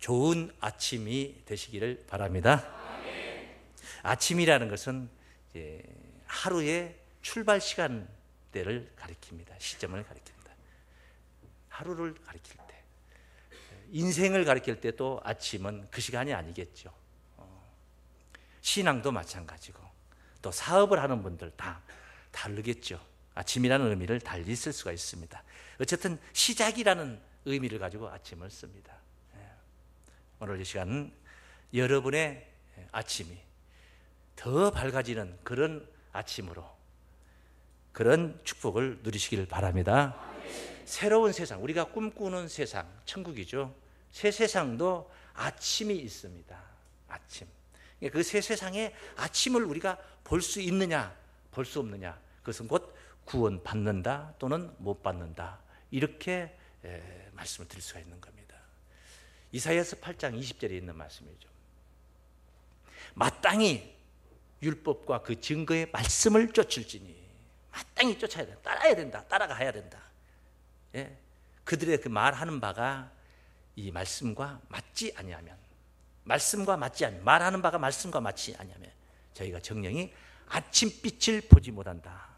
좋은 아침이 되시기를 바랍니다. 아침이라는 것은 하루의 출발 시간대를 가리킵니다. 시점을 가리킵니다. 하루를 가리킬 때, 인생을 가리킬 때도 아침은 그 시간이 아니겠죠. 신앙도 마찬가지고 또 사업을 하는 분들 다 다르겠죠. 아침이라는 의미를 달리 쓸 수가 있습니다. 어쨌든 시작이라는 의미를 가지고 아침을 씁니다. 오늘 이 시간은 여러분의 아침이 더 밝아지는 그런 아침으로 그런 축복을 누리시길 바랍니다. 새로운 세상, 우리가 꿈꾸는 세상, 천국이죠. 새 세상도 아침이 있습니다. 아침. 그 새 세상의 아침을 우리가 볼 수 있느냐, 볼 수 없느냐, 그것은 곧 구원 받는다 또는 못 받는다, 이렇게 말씀을 드릴 수가 있는 겁니다. 이사야서 8장 20절에 있는 말씀이죠. 마땅히 율법과 그 증거의 말씀을 쫓을지니, 마땅히 쫓아야 된다, 따라야 된다, 따라가야 된다. 그들의 그 말하는 바가 이 말씀과 맞지 아니하면, 말씀과 맞지 아니하면, 말하는 바가 말씀과 맞지 아니하면 저희가 정령이 아침빛을 보지 못한다.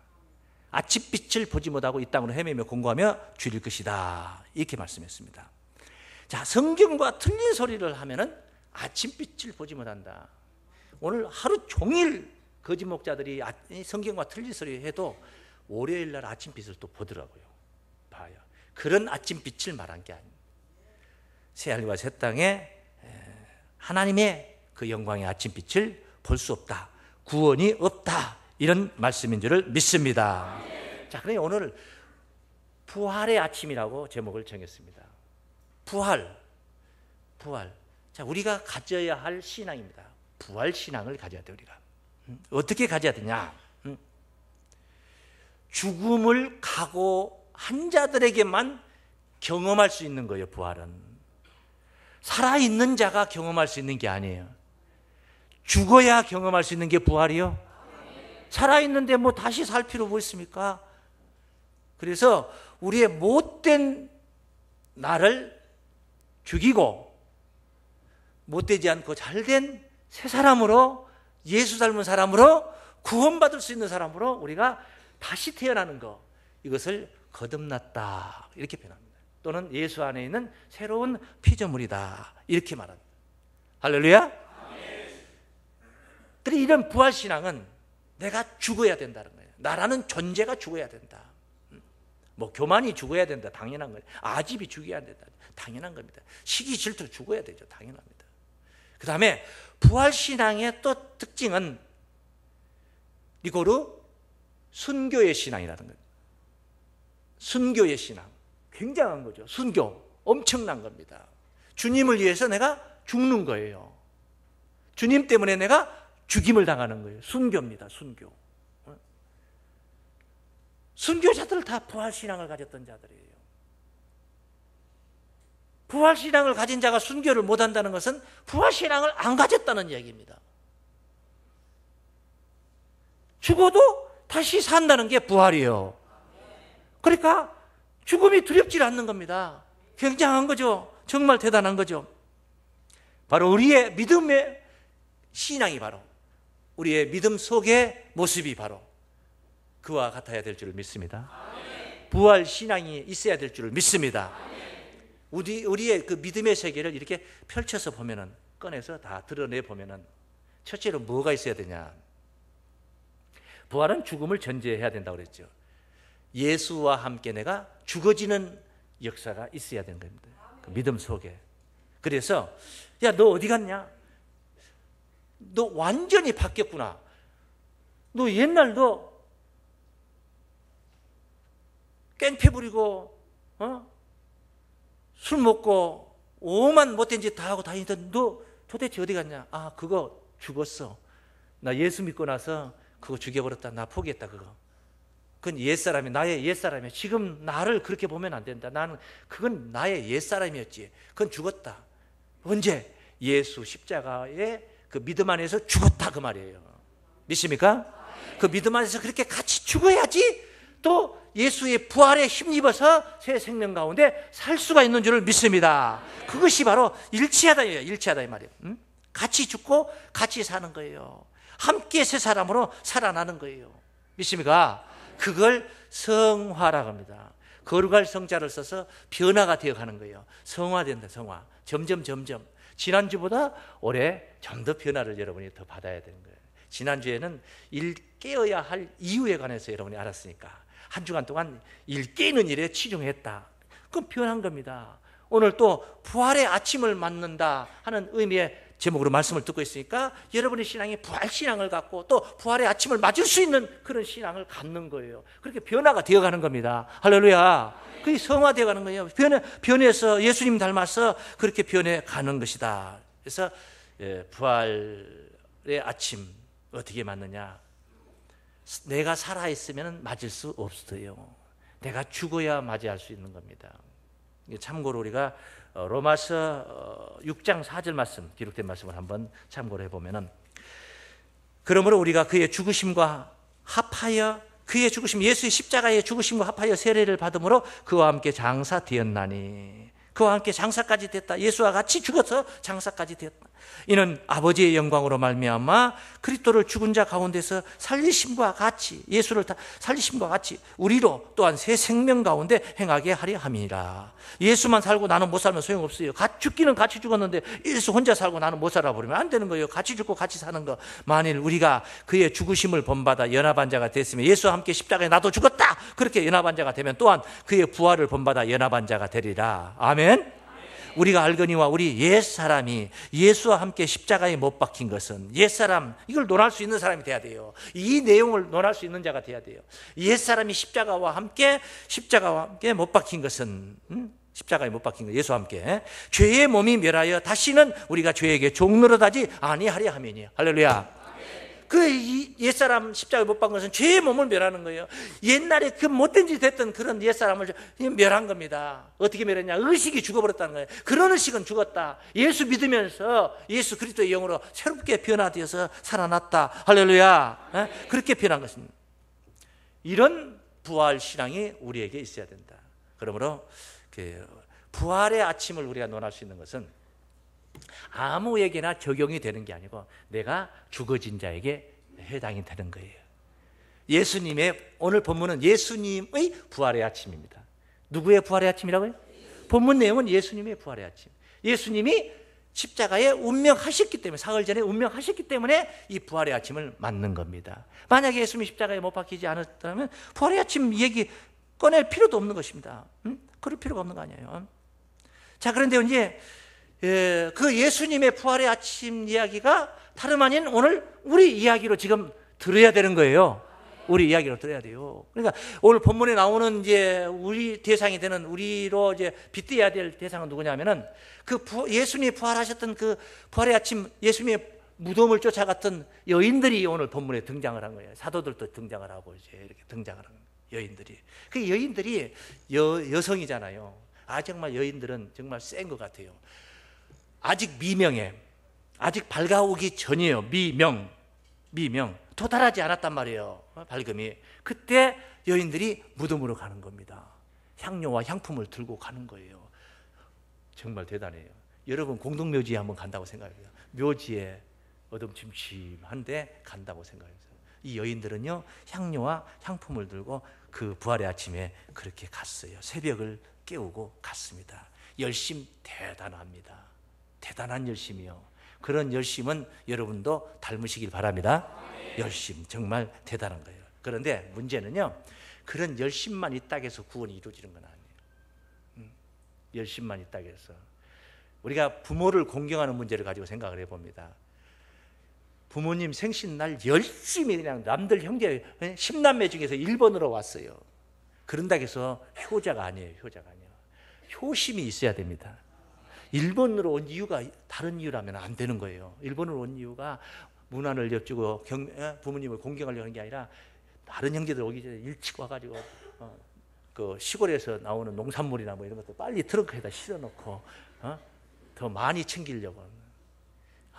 아침빛을 보지 못하고 이 땅으로 헤매며 공고하며 줄일 것이다, 이렇게 말씀했습니다. 자, 성경과 틀린 소리를 하면은 아침빛을 보지 못한다. 오늘 하루 종일 거짓 목자들이 성경과 틀린 소리 해도 월요일 날 아침빛을 또 보더라고요. 봐요. 그런 아침빛을 말한 게 아닙니다. 새하늘과 새 땅에 하나님의 그 영광의 아침빛을 볼 수 없다, 구원이 없다, 이런 말씀인 줄을 믿습니다. 자, 그럼 오늘 부활의 아침이라고 제목을 정했습니다. 부활. 자, 우리가 가져야 할 신앙입니다. 부활 신앙을 가져야 돼. 우리가 어떻게 가져야 되냐? 죽음을 각오한 자들에게만 경험할 수 있는 거예요. 부활은 살아있는 자가 경험할 수 있는 게 아니에요. 죽어야 경험할 수 있는 게 부활이요. 살아있는데 뭐 다시 살 필요 뭐 있습니까? 그래서 우리의 못된 나를 죽이고 못되지 않고 잘된 새 사람으로, 예수 닮은 사람으로, 구원받을 수 있는 사람으로 우리가 다시 태어나는 것, 이것을 거듭났다, 이렇게 표현합니다. 또는 예수 안에 있는 새로운 피조물이다, 이렇게 말합니다. 할렐루야. 그래서 이런 부활신앙은 내가 죽어야 된다는 거예요. 나라는 존재가 죽어야 된다. 뭐 교만이 죽어야 된다, 당연한 거예요. 아집이 죽어야 된다, 당연한 겁니다. 시기 질투 죽어야 되죠, 당연합니다. 그 다음에 부활신앙의 또 특징은 리고르 순교의 신앙이라는 거예요. 순교의 신앙, 굉장한 거죠. 순교, 엄청난 겁니다. 주님을 위해서 내가 죽는 거예요. 주님 때문에 내가 죽임을 당하는 거예요. 순교입니다. 순교. 순교자들 다 부활신앙을 가졌던 자들이에요. 부활신앙을 가진 자가 순교를 못한다는 것은 부활신앙을 안 가졌다는 얘기입니다. 죽어도 다시 산다는 게 부활이에요. 그러니까 죽음이 두렵지 않는 겁니다. 굉장한 거죠. 정말 대단한 거죠. 바로 우리의 믿음의 신앙이, 바로 우리의 믿음 속의 모습이 바로 그와 같아야 될 줄을 믿습니다. 부활 신앙이 있어야 될 줄을 믿습니다. 우리의 그 믿음의 세계를 이렇게 펼쳐서 보면은, 꺼내서 다 드러내 보면은, 첫째로 뭐가 있어야 되냐? 부활은 죽음을 전제해야 된다고 그랬죠. 예수와 함께 내가 죽어지는 역사가 있어야 되는 겁니다. 그 믿음 속에. 그래서 야, 너 어디 갔냐? 너 완전히 바뀌었구나. 너 옛날 너 깽패 부리고 술 먹고 오만 못된 짓 다 하고 다니던 너 도대체 어디 갔냐? 아, 그거 죽었어. 나 예수 믿고 나서 그거 죽여버렸다. 나 포기했다. 그건 옛사람이, 나의 옛사람이야. 지금 나를 그렇게 보면 안 된다. 나는 그건 나의 옛사람이었지. 그건 죽었다. 언제? 예수 십자가의 그 믿음 안에서 죽었다, 그 말이에요. 믿습니까? 그 믿음 안에서 그렇게 같이 죽어야지 또 예수의 부활에 힘입어서 새 생명 가운데 살 수가 있는 줄을 믿습니다. 그것이 바로 일치하다예요. 일치하다 이 말이에요. 같이 죽고 같이 사는 거예요. 함께 새 사람으로 살아나는 거예요. 믿습니까? 그걸 성화라고 합니다. 거룩할 성자를 써서 변화가 되어가는 거예요. 성화된다. 성화. 점점 지난주보다 올해 좀 더 변화를 여러분이 더 받아야 되는 거예요. 지난주에는 일 깨어야 할 이유에 관해서 여러분이 알았으니까 한 주간 동안 일 깨는 일에 치중했다. 그건 변한 겁니다. 오늘 또 부활의 아침을 맞는다 하는 의미의 제목으로 말씀을 듣고 있으니까 여러분의 신앙이 부활신앙을 갖고 또 부활의 아침을 맞을 수 있는 그런 신앙을 갖는 거예요. 그렇게 변화가 되어가는 겁니다. 할렐루야. 그게 성화되어가는 거예요. 변해서 예수님 닮아서 그렇게 변해가는 것이다. 그래서 부활의 아침 어떻게 맞느냐? 내가 살아있으면 맞을 수 없어요. 내가 죽어야 맞이할 수 있는 겁니다. 참고로 우리가 로마서 6장 4절 말씀, 기록된 말씀을 한번 참고로 해보면은, 그러므로 우리가 그의 죽으심과 합하여 그의 죽으심, 예수의 십자가의 죽으심과 합하여 세례를 받음으로 그와 함께 장사되었나니, 그와 함께 장사까지 됐다. 예수와 같이 죽어서 장사까지 되었다. 이는 아버지의 영광으로 말미암아 그리스도를 죽은 자 가운데서 살리심과 같이, 예수를 살리심과 같이 우리로 또한 새 생명 가운데 행하게 하려 함이니라. 예수만 살고 나는 못 살면 소용없어요. 죽기는 같이 죽었는데 예수 혼자 살고 나는 못 살아 버리면 안 되는 거예요. 같이 죽고 같이 사는 거. 만일 우리가 그의 죽으심을 본받아 연합한 자가 됐으면, 예수와 함께 십자가에 나도 죽었다, 그렇게 연합한 자가 되면 또한 그의 부활을 본받아 연합한 자가 되리라. 아멘. 우리가 알거니와 우리 옛사람이 예수와 함께 십자가에 못 박힌 것은, 옛사람, 이걸 논할 수 있는 사람이 돼야 돼요. 이 내용을 논할 수 있는 자가 돼야 돼요. 옛사람이 십자가와 함께 못 박힌 것은, 십자가에 못 박힌 것, 예수와 함께 죄의 몸이 멸하여 다시는 우리가 죄에게 종노릇하지 아니하려 함이니. 할렐루야. 그 옛사람 십자가에 못 박은 것은 죄의 몸을 멸하는 거예요. 옛날에 그 못된 짓 했던 그런 옛사람을 멸한 겁니다. 어떻게 멸했냐? 의식이 죽어버렸다는 거예요. 그런 의식은 죽었다. 예수 믿으면서 예수 그리스도의 영으로 새롭게 변화되어서 살아났다. 할렐루야. 그렇게 변한 것입니다. 이런 부활 신앙이 우리에게 있어야 된다. 그러므로 부활의 아침을 우리가 논할 수 있는 것은 아무에게나 적용이 되는 게 아니고 내가 죽어진 자에게 해당이 되는 거예요. 예수님의, 오늘 본문은 예수님의 부활의 아침입니다. 누구의 부활의 아침이라고요? 본문 내용은 예수님의 부활의 아침. 예수님이 십자가에 운명하셨기 때문에, 사흘 전에 운명하셨기 때문에 이 부활의 아침을 맞는 겁니다. 만약에 예수님이 십자가에 못 박히지 않았다면 부활의 아침 얘기 꺼낼 필요도 없는 것입니다. 그럴 필요가 없는 거 아니에요. 자, 그런데 이제 그 예수님의 부활의 아침 이야기가 다름 아닌 오늘 우리 이야기로 지금 들어야 되는 거예요. 우리 이야기로 들어야 돼요. 그러니까 오늘 본문에 나오는 이제 우리 대상이 되는, 우리로 이제 빗대야 될 대상은 누구냐면은 예수님이 부활하셨던 그 부활의 아침, 예수님의 무덤을 쫓아갔던 여인들이 오늘 본문에 등장을 한 거예요. 사도들도 등장을 하고 이제 이렇게 등장을 하는 여인들이. 그 여인들이 여성이잖아요. 정말 여인들은 정말 센 것 같아요. 아직 미명해. 아직 밝아오기 전이에요. 미명. 도달하지 않았단 말이에요. 밝음이. 그때 여인들이 무덤으로 가는 겁니다. 향료와 향품을 들고 가는 거예요. 정말 대단해요. 여러분 공동묘지에 한번 간다고 생각해요. 묘지에 어둠침침한데 간다고 생각해요. 이 여인들은요, 향료와 향품을 들고 그 부활의 아침에 그렇게 갔어요. 새벽을 깨우고 갔습니다. 열심 대단합니다. 대단한 열심이요. 그런 열심은 여러분도 닮으시길 바랍니다. 열심 정말 대단한 거예요. 그런데 문제는요, 그런 열심만 있다고 해서 구원이 이루어지는 건 아니에요. 열심만 있다고 해서. 우리가 부모를 공경하는 문제를 가지고 생각을 해봅니다. 부모님 생신날 열심히 그냥 남들 형제 10남매 중에서 1번으로 왔어요. 그런다고 해서 효자가 아니에요. 효심이 있어야 됩니다. 1번으로 온 이유가 다른 이유라면 안 되는 거예요. 1번으로 온 이유가 문안을 엿주고 부모님을 공경하려고 하는 게 아니라 다른 형제들 오기 전에 일찍 와가지고 그 시골에서 나오는 농산물이나 뭐 이런 것도 빨리 트렁크에다 실어놓고 더 많이 챙기려고.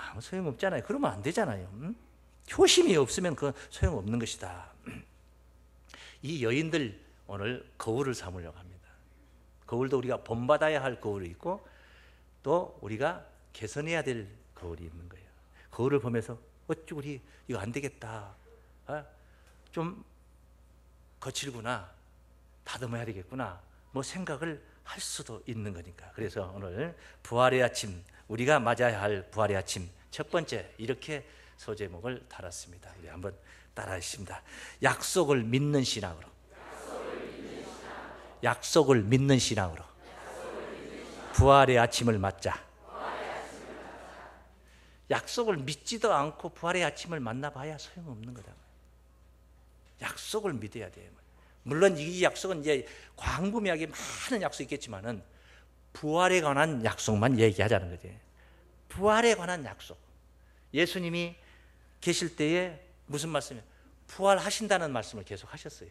아무 소용없잖아요. 그러면 안 되잖아요. 효심이 없으면 그건 소용없는 것이다. 이 여인들 오늘 거울을 삼으려고 합니다. 거울도 우리가 본받아야 할 거울이 있고 또 우리가 개선해야 될 거울이 있는 거예요. 거울을 보면서 어찌 우리 이거 안 되겠다, 좀 거칠구나, 다듬어야 되겠구나, 뭐 생각을 할 수도 있는 거니까. 그래서 오늘 부활의 아침, 우리가 맞아야 할 부활의 아침 첫 번째, 이렇게 소제목을 달았습니다. 우리 한번 따라하십니다. 약속을 믿는 신앙으로. 약속을 믿는 신앙으로 부활의 아침을 맞자. 약속을 믿지도 않고 부활의 아침을 만나봐야 소용없는 거다. 약속을 믿어야 돼요. 물론 이 약속은 이제 광범위하게 많은 약속이 있겠지만은 부활에 관한 약속만 얘기하자는 거지. 부활에 관한 약속. 예수님이 계실 때에 무슨 말씀이에요? 부활하신다는 말씀을 계속 하셨어요.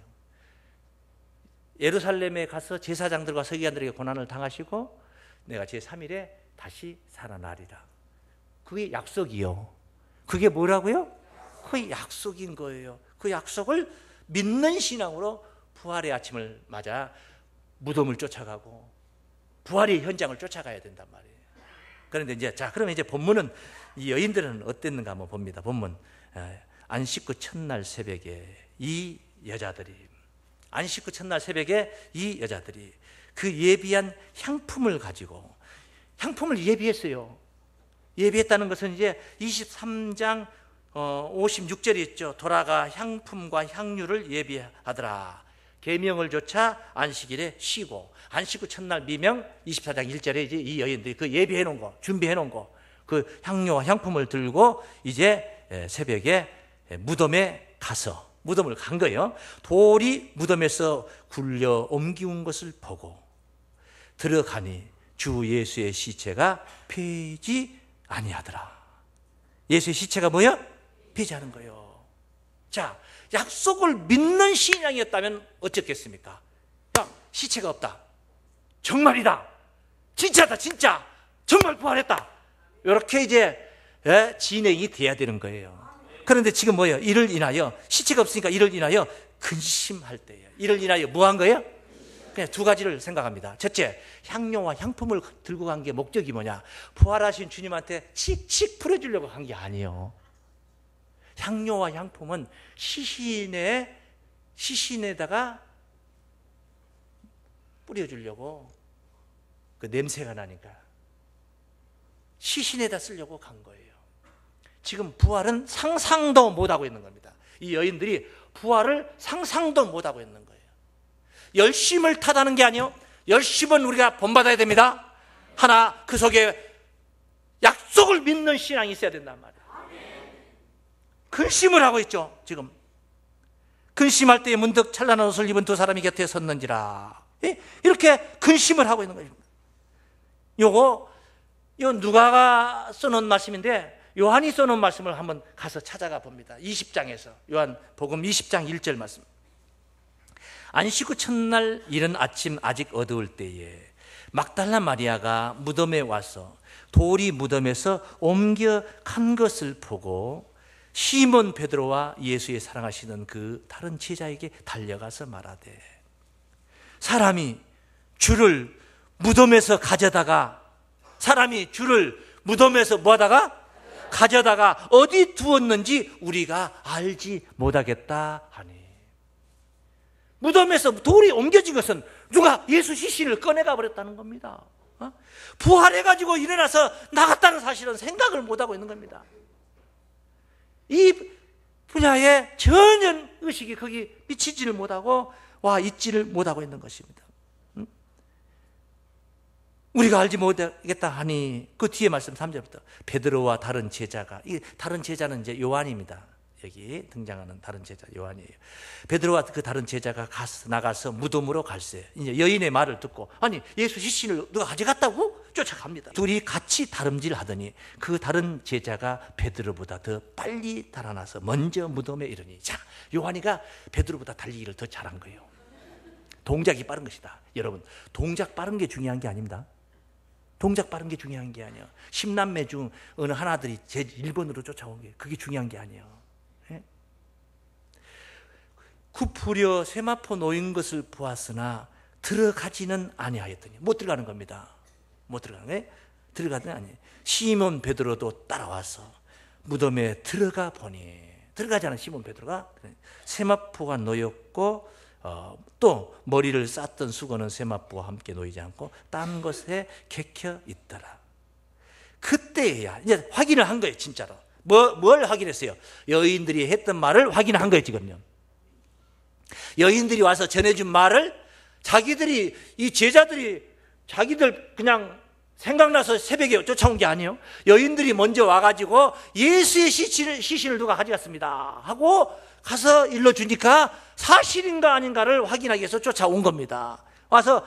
예루살렘에 가서 제사장들과 서기관들에게 고난을 당하시고 내가 제3일에 다시 살아나리라. 그게 약속이요. 그게 뭐라고요? 그게 약속인 거예요. 그 약속을 믿는 신앙으로 부활의 아침을 맞아 무덤을 쫓아가고 부활의 현장을 쫓아가야 된단 말이에요. 그런데 이제 그러면 이제 본문은 이 여인들은 어땠는가 한번 봅니다. 본문 안식 후 첫날 새벽에 이 여자들이 안식 후 첫날 새벽에 이 여자들이 그 예비한 향품을 가지고 향품을 예비했어요. 예비했다는 것은 이제 23장 56절에 있죠. 돌아가 향품과 향유를 예비하더라. 계명을 조차 안식일에 쉬고 안식 후 첫날 미명 24장 1절에 이제 이 여인들이 그 예비해 놓은 거, 준비해 놓은 거, 그 향료와 향품을 들고 이제 새벽에 무덤에 가서 무덤을 간 거예요. 돌이 무덤에서 굴려 옮기운 것을 보고 들어가니 주 예수의 시체가 펴지 아니하더라. 예수의 시체가 뭐야? 펴지 않은 거예요. 자, 약속을 믿는 신앙이었다면 어쩌겠습니까? 야, 시체가 없다. 정말이다. 진짜다, 진짜. 정말 부활했다. 이렇게 이제 진행이 돼야 되는 거예요. 그런데 지금 뭐예요? 이를 인하여, 시체가 없으니까 이를 인하여 근심할 때예요. 이를 인하여 뭐 한 거예요? 그냥 두 가지를 생각합니다. 첫째, 향료와 향품을 들고 간 게 목적이 뭐냐? 부활하신 주님한테 칙칙 풀어주려고 한 게 아니에요. 향료와 향품은 시신에다가 뿌려주려고, 그 냄새가 나니까 시신에다 쓰려고 간 거예요. 지금 부활은 상상도 못하고 있는 겁니다. 이 여인들이 부활을 상상도 못하고 있는 거예요. 열심을 탓하는 게 아니에요. 열심은 우리가 본받아야 됩니다. 하나, 그 속에 약속을 믿는 신앙이 있어야 된단 말이에요. 근심을 하고 있죠. 지금 근심할 때에 문득 찬란한 옷을 입은 두 사람이 곁에 섰는지라. 이렇게 근심을 하고 있는 거예요. 이거 누가가 써놓은 말씀인데 요한이 써놓은 말씀을 한번 가서 찾아가 봅니다. 20장에서 요한복음 20장 1절 말씀. 안식 후 첫날 이른 아침 아직 어두울 때에 막달라 마리아가 무덤에 와서 돌이 무덤에서 옮겨 간 것을 보고 시몬 베드로와 예수의 사랑하시는 그 다른 제자에게 달려가서 말하되, 사람이 주를 무덤에서 가져다가 뭐하다가 가져다가 어디 두었는지 우리가 알지 못하겠다 하니. 무덤에서 돌이 옮겨진 것은 누가 예수 시신을 꺼내가 버렸다는 겁니다. 부활해가지고 일어나서 나갔다는 사실은 생각을 못하고 있는 겁니다. 이 분야에 전혀 의식이 거기 미치지를 못하고 있지를 못하고 있는 것입니다. 우리가 알지 못하겠다 하니 그 뒤에 말씀 3절부터 베드로와 다른 제자가, 이 다른 제자는 이제 요한입니다. 여기 등장하는 다른 제자 요한이에요. 베드로와 그 다른 제자가 나가서 무덤으로 갈새. 이제 여인의 말을 듣고, 아니 예수 시신을 누가 가져갔다고 쫓아갑니다. 둘이 같이 다름질하더니 그 다른 제자가 베드로보다 더 빨리 달아나서 먼저 무덤에 이르니. 자, 요한이가 베드로보다 달리기를 더 잘한 거예요. 동작이 빠른 것이다. 여러분, 동작 빠른 게 중요한 게 아닙니다. 동작 빠른 게 중요한 게 아니에요. 10남매 중 어느 하나들이 제 1번으로 쫓아온 게 그게 중요한 게 아니에요. 굽으려 세마포 놓인 것을 보았으나 들어가지는 아니하였더니. 못 들어가는 겁니다. 못 들어가는 거예요. 들어가는 아니에요. 시몬 베드로도 따라와서 무덤에 들어가 보니, 들어가잖아 시몬 베드로가. 세마포가 놓였고 또 머리를 쌌던 수건은 세마포와 함께 놓이지 않고 딴 곳에 객혀 있더라. 그때야 이제 확인을 한 거예요. 진짜로 뭘 확인했어요? 여인들이 했던 말을 확인한 거예요. 지금요, 여인들이 와서 전해준 말을 자기들이, 이 제자들이 자기들 그냥 생각나서 새벽에 쫓아온 게 아니에요. 여인들이 먼저 와가지고 예수의 시신을 누가 가져갔습니다 하고 가서 일러주니까 사실인가 아닌가를 확인하기 위해서 쫓아온 겁니다. 와서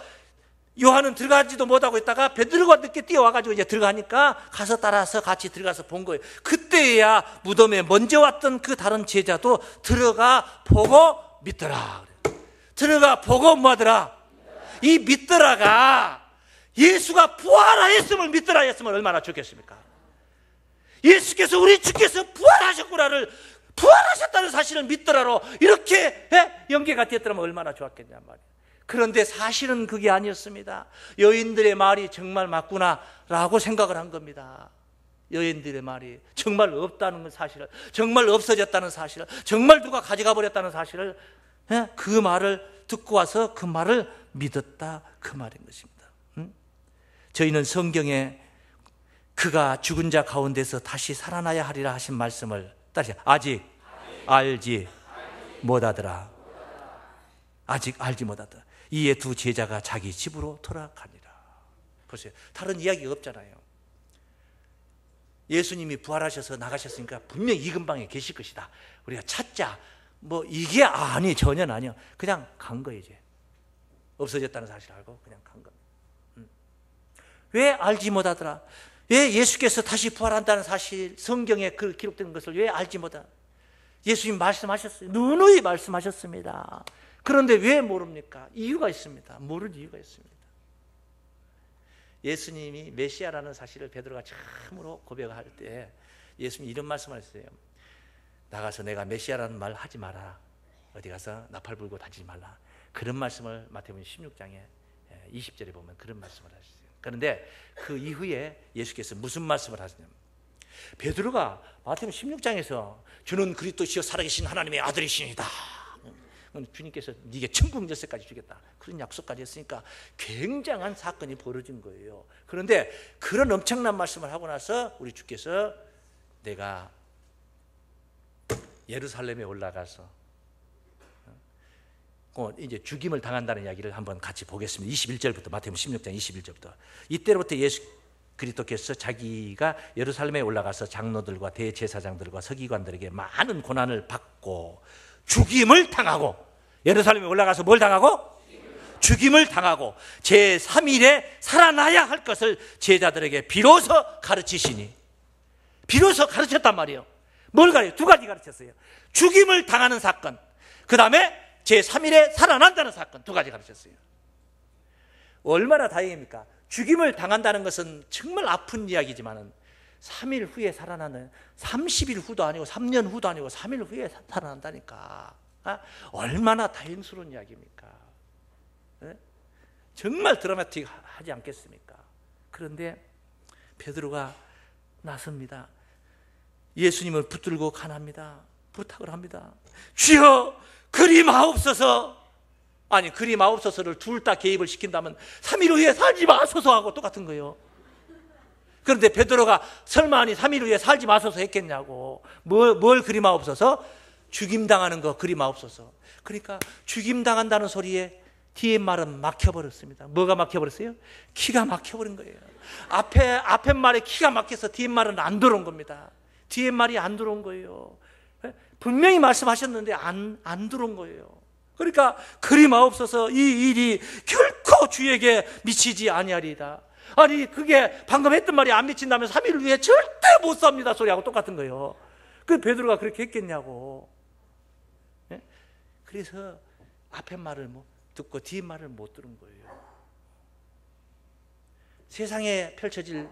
요한은 들어가지도 못하고 있다가 베드로가 늦게 뛰어와가지고 이제 들어가니까 가서 따라서 같이 들어가서 본 거예요. 그때야 무덤에 먼저 왔던 그 다른 제자도 들어가 보고 믿더라. 들어가 보고 뭐하더라? 이 믿더라가 예수가 부활하였음을 믿더라 했으면 얼마나 좋겠습니까? 예수께서, 우리 주께서 부활하셨구나를, 부활하셨다는 사실을 믿더라로 이렇게 연계가 됐더라면 얼마나 좋았겠냐 말이에요. 그런데 사실은 그게 아니었습니다. 여인들의 말이 정말 맞구나라고 생각을 한 겁니다. 여인들의 말이 정말 없다는 사실을, 정말 없어졌다는 사실을, 정말 누가 가져가 버렸다는 사실을, 그 말을 듣고 와서 그 말을 믿었다, 그 말인 것입니다. 저희는 성경에 그가 죽은 자 가운데서 다시 살아나야 하리라 하신 말씀을 다시 아직 알지 못하더라. 아직 알지 못하더라. 이에 두 제자가 자기 집으로 돌아가니라. 보세요. 다른 이야기가 없잖아요. 예수님이 부활하셔서 나가셨으니까 분명히 이 근방에 계실 것이다. 우리가 찾자. 뭐 이게 아니, 전혀 아니요. 그냥 간 거예요. 이제 없어졌다는 사실을 알고 그냥 간 겁니다. 왜 알지 못하더라? 왜 예수께서 다시 부활한다는 사실, 성경에 그 기록된 것을 왜 알지 못하더라? 예수님 말씀하셨어요. 누누이 말씀하셨습니다. 그런데 왜 모릅니까? 이유가 있습니다. 모를 이유가 있습니다. 예수님이 메시아라는 사실을 베드로가 처음으로 고백할 때 예수님이 이런 말씀을 했어요. 나가서 내가 메시아라는 말 하지 마라. 어디 가서 나팔 불고 다니지 말라. 그런 말씀을 마태복음 16장에 20절에 보면 그런 말씀을 하셨어요. 그런데 그 이후에 예수께서 무슨 말씀을 하시냐면, 베드로가 마태복음 16장에서 주는 그리스도시요 살아계신 하나님의 아들이시니다. 주님께서 네게 천국 열쇠까지 주겠다, 그런 약속까지 했으니까 굉장한 사건이 벌어진 거예요. 그런데 그런 엄청난 말씀을 하고 나서 우리 주께서 내가 예루살렘에 올라가서 이제 죽임을 당한다는 이야기를 한번 같이 보겠습니다. 21절부터, 마태복음 16장 21절부터. 이때로부터 예수 그리스도께서 자기가 예루살렘에 올라가서 장로들과 대제사장들과 서기관들에게 많은 고난을 받고 죽임을 당하고, 예루살렘에 올라가서 뭘 당하고? 죽임을 당하고 제3일에 살아나야 할 것을 제자들에게 비로소 가르치시니, 비로소 가르쳤단 말이에요. 뭘 가르쳐요? 두 가지 가르쳤어요. 죽임을 당하는 사건, 그 다음에 제3일에 살아난다는 사건, 두 가지 가르쳤어요. 얼마나 다행입니까? 죽임을 당한다는 것은 정말 아픈 이야기지만 3일 후에 살아나는, 30일 후도 아니고 3년 후도 아니고 3일 후에 살아난다니까. 얼마나 다행스러운 이야기입니까? 정말 드라마틱하지 않겠습니까? 그런데 베드로가 나섭니다. 예수님을 붙들고 간합니다. 부탁을 합니다. 주여 그리 마옵소서. 아니, 그리 마옵소서를 둘 다 개입을 시킨다면 3일 후에 살지 마소서 하고 똑같은 거예요. 그런데 베드로가 설마 아니 3일 후에 살지 마소서 했겠냐고. 뭘 그리 마옵소서? 죽임당하는 거 그리 마옵소서. 그러니까 죽임당한다는 소리에 뒤에 말은 막혀버렸습니다. 뭐가 막혀버렸어요? 키가 막혀버린 거예요. 앞에 말에 키가 막혀서 뒤에 말은 안 들어온 겁니다. 뒤에 말이 안 들어온 거예요. 분명히 말씀하셨는데 안 들어온 거예요. 그러니까 그리 마옵소서, 이 일이 결코 주에게 미치지 아니하리이다. 아니, 그게 방금 했던 말이 안 미친다면 3일 후에 절대 못 삽니다 소리하고 똑같은 거예요. 그 베드로가 그렇게 했겠냐고. 그래서 앞에 말을 듣고 뒤에 말을 못 들은 거예요. 세상에 펼쳐질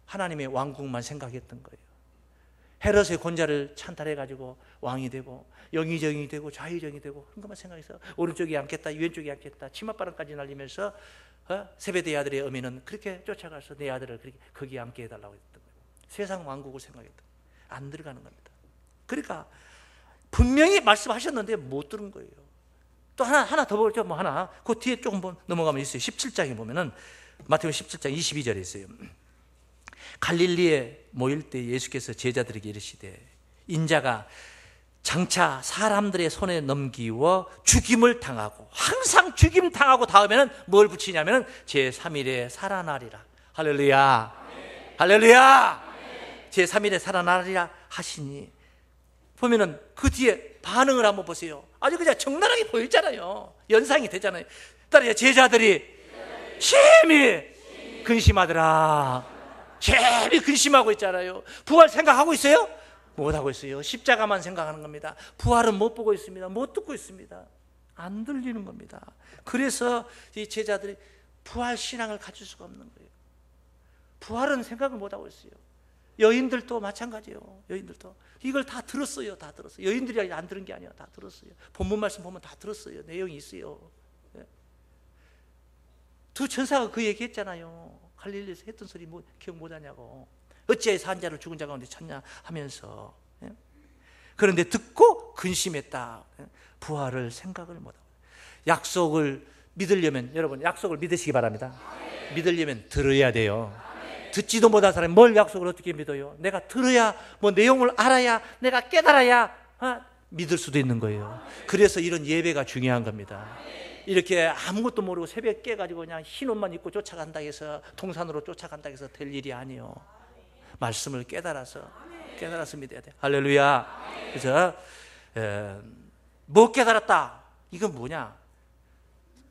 하나님의 왕국만 생각했던 거예요. 헤롯의 권자를 찬탈해가지고 왕이 되고 영의정이 되고 좌의정이 되고 그런 것만 생각해서 오른쪽에 앉겠다 왼쪽에 앉겠다 치맛바람까지 날리면서 세베대의 아들의 어미는 그렇게 쫓아가서 내 아들을 그렇게 거기에 앉게 해달라고 했던 거예요. 세상 왕국을 생각했던 거예요. 안 들어가는 겁니다. 그러니까 분명히 말씀하셨는데 못 들은 거예요. 또 하나 더 보죠. 뭐 하나 그 뒤에 조금 넘어가면 있어요. 17장에 보면은 마태복음 17장 22절에 있어요. 갈릴리에 모일 때 예수께서 제자들에게 이르시되 인자가 장차 사람들의 손에 넘기워 죽임을 당하고 항상 죽임 당하고 다음에는 뭘 붙이냐면은 제3일에 살아나리라. 할렐루야. 아멘. 할렐루야. 아멘. 제3일에 살아나리라 하시니 보면은 그 뒤에 반응을 한번 보세요. 아주 그냥 적나라하게 보였잖아요. 연상이 되잖아요. 따라서 제자들이 심히 근심하더라. 심히 근심하고 있잖아요. 부활 생각하고 있어요? 못하고 있어요. 십자가만 생각하는 겁니다. 부활은 못 보고 있습니다. 못 듣고 있습니다. 안 들리는 겁니다. 그래서 이 제자들이 부활 신앙을 가질 수가 없는 거예요. 부활은 생각을 못하고 있어요. 여인들도 마찬가지예요. 여인들도 이걸 다 들었어요. 다 들었어요. 여인들이 안 들은 게 아니야. 다 들었어요. 본문 말씀 보면 다 들었어요. 내용이 있어요. 두 천사가 그 얘기했잖아요. 갈릴리에서 했던 소리 뭐 기억 못하냐고. 어찌하여 산 자를 죽은 자 가운데 찾냐 하면서. 그런데 듣고 근심했다. 부활을 생각을 못하고. 약속을 믿으려면 여러분 약속을 믿으시기 바랍니다. 믿으려면 들어야 돼요. 듣지도 못한 사람이 뭘 약속을 어떻게 믿어요? 내가 들어야 뭐 내용을 알아야 내가 깨달아야 믿을 수도 있는 거예요. 그래서 이런 예배가 중요한 겁니다. 이렇게 아무것도 모르고 새벽에 깨가지고 그냥 흰 옷만 입고 쫓아간다 해서 동산으로 쫓아간다 해서 될 일이 아니에요. 말씀을 깨달아서 믿어야 돼. 할렐루야. 그래서 못 깨달았다. 이건 뭐냐?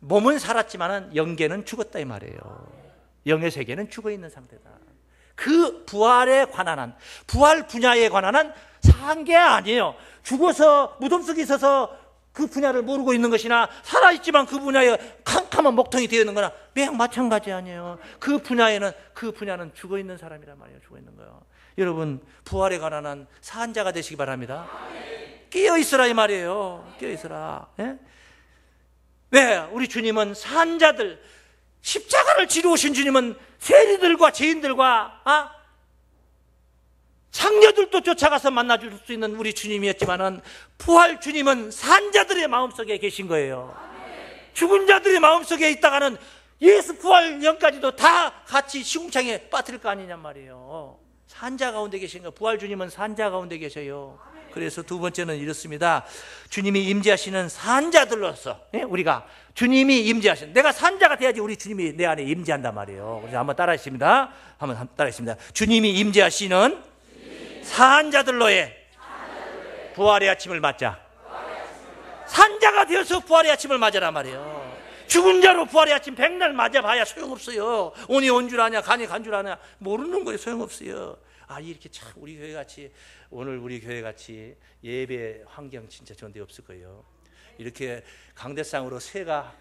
몸은 살았지만은 영계는 죽었다 이 말이에요. 영의 세계는 죽어 있는 상태다. 그 부활에 관한 한, 부활 분야에 관한 한 산 게 아니에요. 죽어서 무덤 속에 있어서 그 분야를 모르고 있는 것이나 살아있지만 그 분야에 캄캄한 목통이 되어 있는 거나 매우 마찬가지 아니에요. 그 분야는 죽어 있는 사람이란 말이에요. 죽어 있는 거예요. 여러분 부활에 관한 한 산자가 되시기 바랍니다. 깨어 있으라 이 말이에요. 깨어 있으라. 예? 네, 우리 주님은 산자들, 십자가를 지루오신 주님은 세리들과 죄인들과 창녀들도 쫓아가서 만나줄 수 있는 우리 주님이었지만은 부활 주님은 산자들의 마음속에 계신 거예요. 죽은 자들의 마음속에 있다가는 예수 부활 영까지도 다 같이 시궁창에 빠뜨릴 거 아니냔 말이에요. 산자 가운데 계신 거예요. 부활 주님은 산자 가운데 계셔요. 그래서 두 번째는 이렇습니다. 주님이 임재하시는 산자들로서 우리가 주님이 임재하시는, 내가 산자가 돼야지 우리 주님이 내 안에 임재한단 말이에요. 그래서 한번 따라하십니다. 한번 따라하십니다. 주님이 임재하시는 산자들로의 부활의 아침을 맞자. 산자가 되어서 부활의 아침을 맞으라 말이에요. 죽은 자로 부활의 아침 백날 맞아봐야 소용없어요. 온이 온 줄 아냐 간이 간 줄 아냐 모르는 거예요. 소용없어요. 이렇게 참 우리 교회 같이, 오늘 우리 교회 같이 예배 환경 진짜 좋은 데 없을 거예요. 이렇게 강대상으로 새가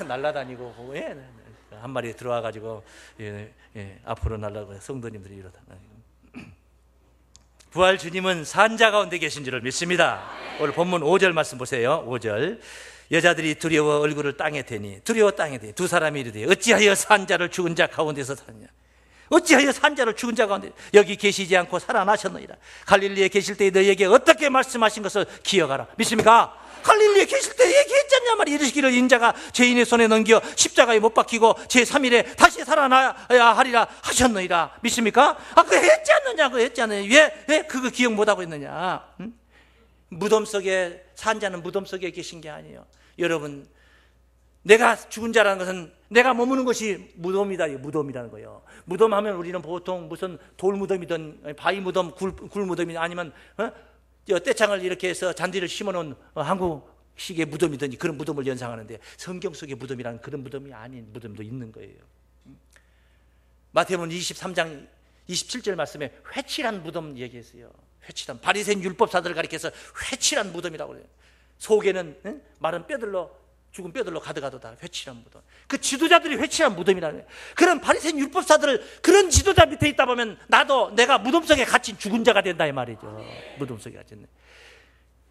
날아다니고 한 마리 들어와 가지고 앞으로 날아가고 성도님들이 이러다. 부활 주님은 산자 가운데 계신 줄을 믿습니다. 오늘 본문 5절 말씀 보세요. 5절. 여자들이 두려워 얼굴을 땅에 대니, 두려워 땅에 대니 두 사람이 이르되 어찌하여 산자를 죽은 자 가운데서 사느냐? 어찌하여 산자를 죽은 자 가운데 여기 계시지 않고 살아나셨느니라. 갈릴리에 계실 때 너희에게 어떻게 말씀하신 것을 기억하라. 믿습니까? 갈릴리에 계실 때 얘기했잖냐 말이야. 이르시기를 인자가 죄인의 손에 넘겨 십자가에 못 박히고 제3일에 다시 살아나야 하리라 하셨느니라. 믿습니까? 그거 했지 않느냐? 그거 했지 않느냐? 왜 그거 기억 못하고 있느냐? 무덤 속에, 산자는 무덤 속에 계신 게 아니에요. 여러분, 내가 죽은 자라는 것은 내가 머무는 것이 무덤이다. 무덤이라는 거예요. 무덤 하면 우리는 보통 무슨 돌 무덤이든 바위 무덤, 굴 무덤이든 아니면 떼창을 이렇게 해서 잔디를 심어놓은 한국식의 무덤이든지 그런 무덤을 연상하는데, 성경 속의 무덤이라는 그런 무덤이 아닌 무덤도 있는 거예요. 마태복음 23장 27절 말씀에 회칠한 무덤 얘기했어요. 회칠한, 바리새인 율법사들을 가리켜서 회칠한 무덤이라고 그래요. 속에는 마른 뼈들로 죽은 뼈들로 가득하도다. 회칠한 무덤. 그 지도자들이 회칠한 무덤이라는 거예요. 그런 바리새인 율법사들을 그런 지도자 밑에 있다 보면 나도 내가 무덤 속에 갇힌 죽은 자가 된다 이 말이죠. 무덤 속에 갇혔네.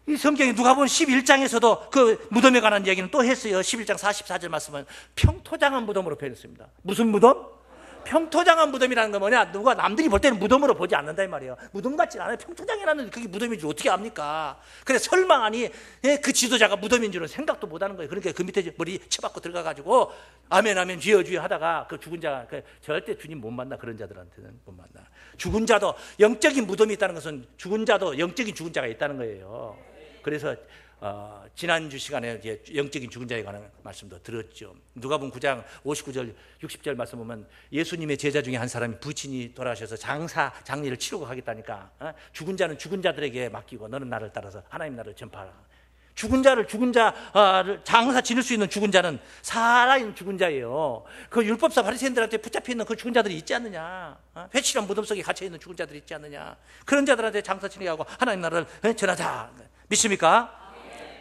이 성경에 누가 보면 11장에서도 그 무덤에 관한 얘기는 또 했어요. 11장 44절 말씀은 평토장한 무덤으로 표현했습니다. 무슨 무덤? 평토장한 무덤이라는 건 뭐냐? 누가 남들이 볼 때는 무덤으로 보지 않는다 이 말이에요. 무덤 같지 않아요. 평토장이라는 그게 무덤인지 어떻게 압니까? 그래서 설망하니 그 지도자가 무덤인 줄은 생각도 못하는 거예요. 그러니까 그 밑에 머리 쳐박고 들어가가지고 아멘 아멘 주여 주여 하다가 그 죽은 자가 절대 주님 못 만나. 그런 자들한테는 못 만나. 죽은 자도 영적인 무덤이 있다는 것은 죽은 자도 영적인 죽은 자가 있다는 거예요. 그래서 지난주 시간에 이제 영적인 죽은 자에 관한 말씀도 들었죠. 누가복음 9장 59절 60절 말씀 보면 예수님의 제자 중에 한 사람이 부친이 돌아가셔서 장례를 치르고 가겠다니까 죽은 자는 죽은 자들에게 맡기고 너는 나를 따라서 하나님 나라를 전파하라. 죽은 자를 장사 지낼 수 있는 죽은 자는 살아있는 죽은 자예요. 그 율법사 바리새인들한테 붙잡혀 있는 그 죽은 자들이 있지 않느냐? 회칠한 무덤 속에 갇혀 있는 죽은 자들이 있지 않느냐? 그런 자들한테 장사 지내게 하고 하나님 나라를 전하자. 믿습니까?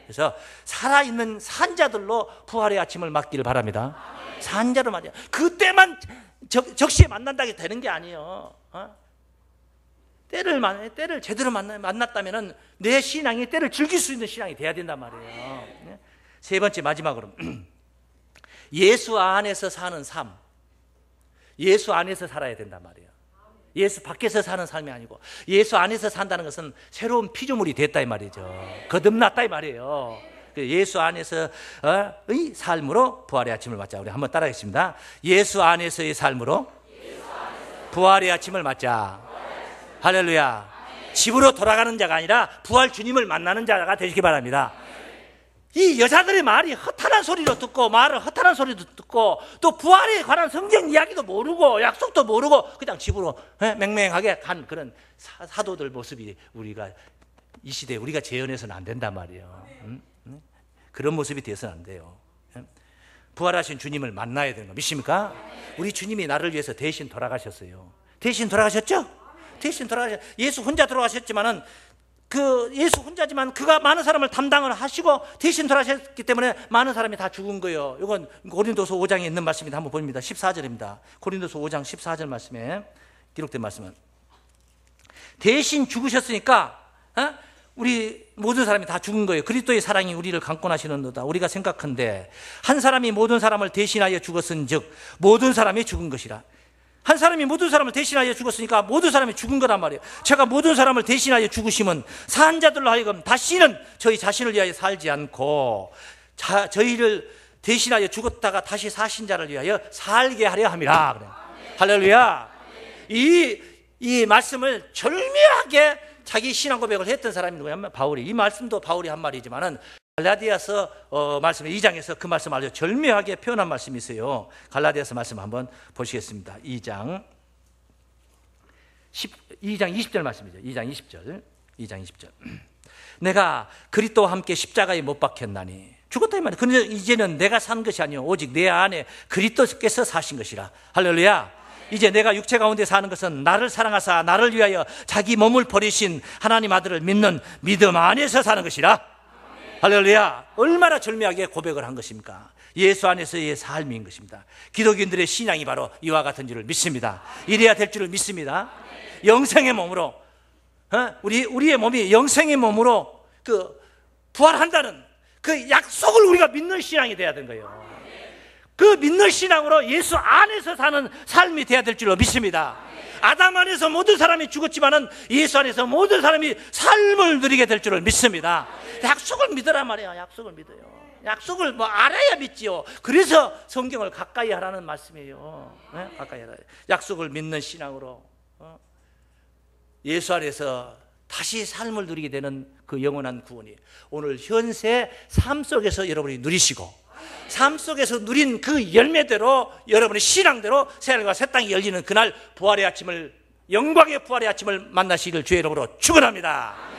그래서 살아있는 산자들로 부활의 아침을 맞기를 바랍니다. 산자로 맞아요. 그때만 적시에 만난다고 되는 게 아니에요. 때를 제대로 만났다면 내 신앙이 때를 즐길 수 있는 신앙이 돼야 된단 말이에요. 세 번째 마지막으로 예수 안에서 사는 삶. 예수 안에서 살아야 된단 말이에요. 예수 밖에서 사는 삶이 아니고 예수 안에서 산다는 것은 새로운 피조물이 됐다 이 말이죠. 거듭났다 이 말이에요. 예수 안에서의 삶으로 부활의 아침을 맞자. 우리 한번 따라하겠습니다. 예수 안에서의 삶으로 부활의 아침을 맞자. 할렐루야. 집으로 돌아가는 자가 아니라 부활 주님을 만나는 자가 되시기 바랍니다. 이 여자들의 말이 허탄한 소리로 듣고 말을 허탄한 소리도 듣고 또 부활에 관한 성경 이야기도 모르고 약속도 모르고 그냥 집으로 맹맹하게 간 그런 사도들 모습이 우리가 이 시대에 우리가 재현해서는 안 된단 말이에요. 그런 모습이 되어서는 안 돼요. 부활하신 주님을 만나야 되는 거 믿습니까? 우리 주님이 나를 위해서 대신 돌아가셨어요. 대신 돌아가셨죠? 대신 돌아가셨. 예수 혼자 돌아가셨지만은 예수 혼자지만 그가 많은 사람을 담당을 하시고 대신 돌아가셨기 때문에 많은 사람이 다 죽은 거예요. 이건 고린도서 5장에 있는 말씀인데 한번 봅니다. 14절입니다. 고린도서 5장 14절 말씀에 기록된 말씀은 대신 죽으셨으니까 우리 모든 사람이 다 죽은 거예요. 그리스도의 사랑이 우리를 강권하시는도다. 우리가 생각한데 한 사람이 모든 사람을 대신하여 죽었은즉 모든 사람이 죽은 것이라. 한 사람이 모든 사람을 대신하여 죽었으니까 모든 사람이 죽은 거란 말이에요. 제가 모든 사람을 대신하여 죽으심은 산 자들로 하여금 다시는 저희 자신을 위하여 살지 않고 저희를 대신하여 죽었다가 다시 사신 자를 위하여 살게 하려 함이라. 그래. 할렐루야. 이 말씀을 절묘하게 자기 신앙 고백을 했던 사람이 누구냐면 바울이. 이 말씀도 바울이 한 말이지만은 갈라디아서 말씀 2장에서 그 말씀 아주 절묘하게 표현한 말씀이 있어요. 갈라디아서 말씀 한번 보시겠습니다. 2장 20절 말씀이죠. 2장 20절. 내가 그리스도와 함께 십자가에 못 박혔나니 죽었다 이 말이에요. 그런데 이제는 내가 산 것이 아니요 오직 내 안에 그리스도께서 사신 것이라. 할렐루야. 이제 내가 육체 가운데 사는 것은 나를 사랑하사 나를 위하여 자기 몸을 버리신 하나님 아들을 믿는 믿음 안에서 사는 것이라. 할렐루야. 얼마나 절묘하게 고백을 한 것입니까? 예수 안에서의 삶인 것입니다. 기독인들의 신앙이 바로 이와 같은 줄을 믿습니다. 이래야 될 줄을 믿습니다. 영생의 몸으로 우리의 몸이 영생의 몸으로 부활한다는 그 약속을 우리가 믿는 신앙이 돼야 되는 거예요. 그 믿는 신앙으로 예수 안에서 사는 삶이 돼야 될 줄로 믿습니다. 아담 안에서 모든 사람이 죽었지만은 예수 안에서 모든 사람이 삶을 누리게 될 줄을 믿습니다. 약속을 믿으란 말이에요. 약속을 믿어요. 약속을 알아야 믿지요. 그래서 성경을 가까이 하라는 말씀이에요. 네? 가까이 하라. 약속을 믿는 신앙으로 예수 안에서 다시 삶을 누리게 되는 그 영원한 구원이 오늘 현세 삶 속에서 여러분이 누리시고 삶 속에서 누린 그 열매대로 여러분의 신앙대로 새하늘과 새 땅이 열리는 그날 부활의 아침을 영광의 부활의 아침을 만나시길 주의 이름으로 축원합니다.